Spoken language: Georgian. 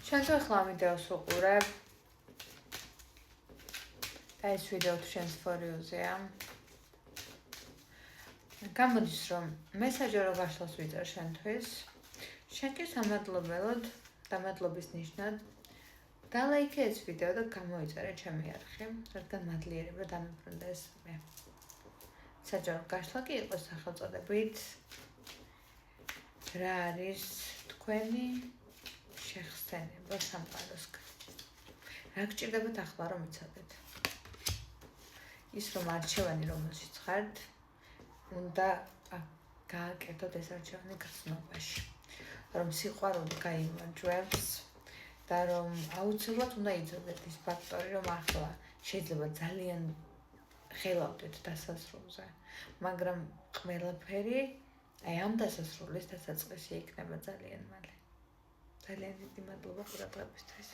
შენ თუ ახლა ამ ვიდეოს უყურებ და ეს ვიდეო თუ შენს ფორიუზეა გამოდის რომ მე საჯარო გაშლას ვიწერ შენთვის შენ კი სამადლობელოდ და მადლობის ნიშნად დალაიქე ეს ვიდეო და გამოიწერე ჩემი არხი რადგან მადლიერება დამებრუნდეს მე საჯარო გაშლა კი იყოს სახელწოდებით რა არის თქვენი შეხსენება სამყაროსგან რა გჭირდებათ ახლა რომ იცოდეთ ის რომ არჩევანი რომელშიც ხართ უნდა გააკეთოთ ეს არჩევანი გრძნობაში რომ სიყვარული გაიმარჯვებს და რომ აუცილებლად უნდა იცოდეთ ის ფაქტორი რომ ახლა შეიძლება ძალიან ხელავდეთ დასასრულზე მაგრამ ყველაფერი აი ამ დასასრულის დასაწყისი იქნება ძალიან მალე ძალიან დიდი მადლობა ყურადღებისთვის